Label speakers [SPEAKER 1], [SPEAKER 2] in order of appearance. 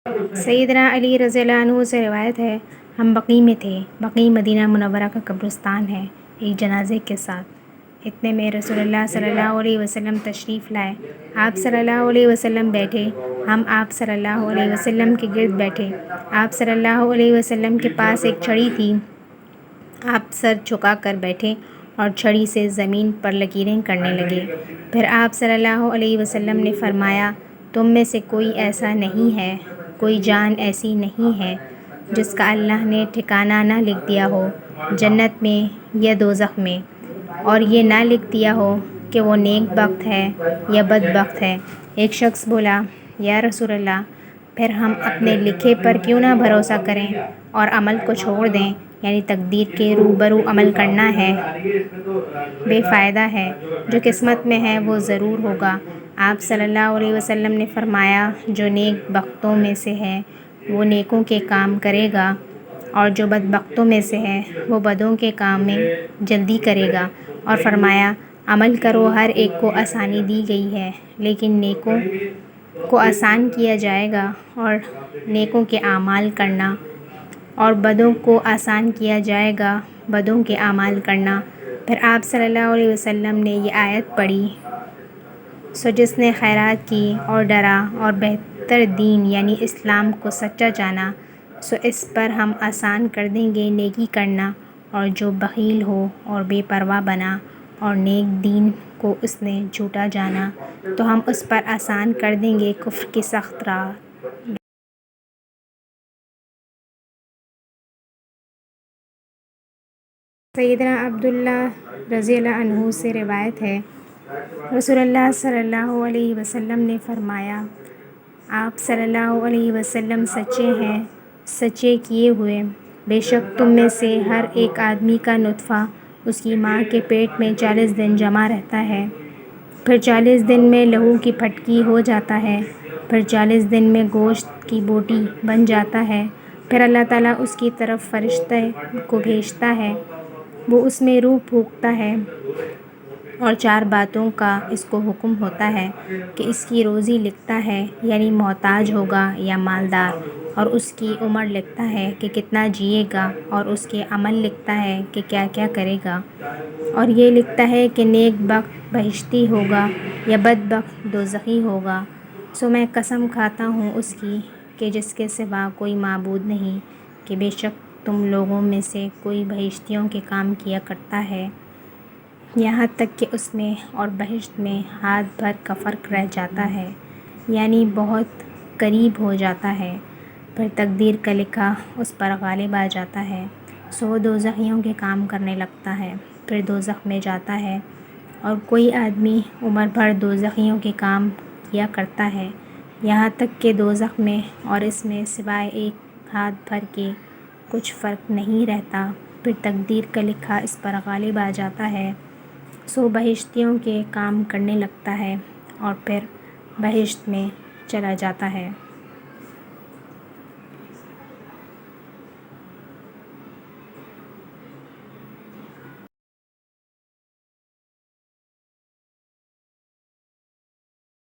[SPEAKER 1] سیدنا علی رضی اللہ عنہ سے روایت ہے، ہم بقیع میں تھے۔ بقیع مدینہ منورہ کا قبرستان ہے، ایک جنازے کے ساتھ۔ اتنے میں رسول اللہ صلی اللہ علیہ وسلم تشریف لائے۔ آپ صلی اللہ علیہ وسلم بیٹھے، ہم آپ صلی اللہ علیہ وسلم کے گرد بیٹھے۔ آپ صلی اللہ علیہ وسلم کے پاس ایک چھڑی تھی۔ آپ سر جھکا کر بیٹھے اور چھڑی سے زمین پر لکیریں کرنے لگے۔ پھر آپ صلی اللہ علیہ وسلم نے فرمایا، تم میں سے کوئی ایسا نہیں ہے، کوئی جان ایسی نہیں ہے جس کا اللہ نے ٹھکانہ نہ لکھ دیا ہو جنت میں یا دوزخ میں، اور یہ نہ لکھ دیا ہو کہ وہ نیک بخت ہے یا بدبخت ہے۔ ایک شخص بولا، یا رسول اللہ، پھر ہم اپنے لکھے پر کیوں نہ بھروسہ کریں اور عمل کو چھوڑ دیں؟ یعنی تقدیر کے روبرو عمل کرنا ہے بے فائدہ ہے، جو قسمت میں ہے وہ ضرور ہوگا۔ آپ صلی اللہ علیہ وسلم نے فرمایا، جو نیک بختوں میں سے ہے وہ نیکوں کے کام کرے گا، اور جو بدبختوں میں سے ہے وہ بدوں کے کام میں جلدی کرے گا، اور فرمایا، عمل کرو، ہر ایک کو آسانی دی گئی ہے، لیکن نیکوں کو آسان کیا جائے گا، اور نیکوں کے اعمال کرنا، اور بدوں کو آسان کیا جائے گا، بدوں کے اعمال کرنا۔ پھر آپ صلی اللہ علیہ وسلم نے یہ آیت پڑھی، سو جس نے خیرات کی اور ڈرا اور بہتر دین یعنی اسلام کو سچا جانا، سو اس پر ہم آسان کر دیں گے نیکی کرنا، اور جو بخیل ہو اور بے پرواہ بنا اور نیک دین کو اس نے جھوٹا جانا، تو ہم اس پر آسان کر دیں گے کفر کی سخت راہ۔ سیدنا عبداللہ رضی اللہ عنہ سے روایت ہے، رسول اللہ صلی اللہ علیہ وسلم نے فرمایا، آپ صلی اللہ علیہ وسلم سچے ہیں، سچے کیے ہوئے۔ بے شک تم میں سے ہر ایک آدمی کا نطفہ اس کی ماں کے پیٹ میں 40 دن جمع رہتا ہے، پھر 40 دن میں لہو کی پھٹکی ہو جاتا ہے، پھر 40 دن میں گوشت کی بوٹی بن جاتا ہے، پھر اللہ تعالیٰ اس کی طرف فرشتے کو بھیجتا ہے، وہ اس میں روح پھونکتا ہے، اور 4 باتوں کا اس کو حکم ہوتا ہے کہ اس کی روزی لکھتا ہے، یعنی محتاج ہوگا یا مالدار، اور اس کی عمر لکھتا ہے کہ کتنا جیے گا، اور اس کے عمل لکھتا ہے کہ کیا کیا کرے گا، اور یہ لکھتا ہے کہ نیک بخت بہشتی ہوگا یا بدبخت دوزخی ہوگا۔ سو میں قسم کھاتا ہوں اس کی کہ جس کے سوا کوئی معبود نہیں، کہ بے شک تم لوگوں میں سے کوئی بہشتیوں کے کام کیا کرتا ہے، یہاں تک کہ اس میں اور بہشت میں ہاتھ بھر کا فرق رہ جاتا ہے، یعنی بہت قریب ہو جاتا ہے، پھر تقدیر کا لکھا اس پر غالب آ جاتا ہے، سو وہ دوزخیوں کے کام کرنے لگتا ہے، پھر دوزخ میں جاتا ہے، اور کوئی آدمی عمر بھر دوزخیوں کے کام کیا کرتا ہے، یہاں تک کہ دوزخ میں اور اس میں سوائے ایک ہاتھ بھر کے کچھ فرق نہیں رہتا، پھر تقدیر کا لکھا اس پر غالب آ جاتا ہے، سو بہشتیوں کے کام کرنے لگتا ہے، اور پھر بہشت میں چلا جاتا ہے۔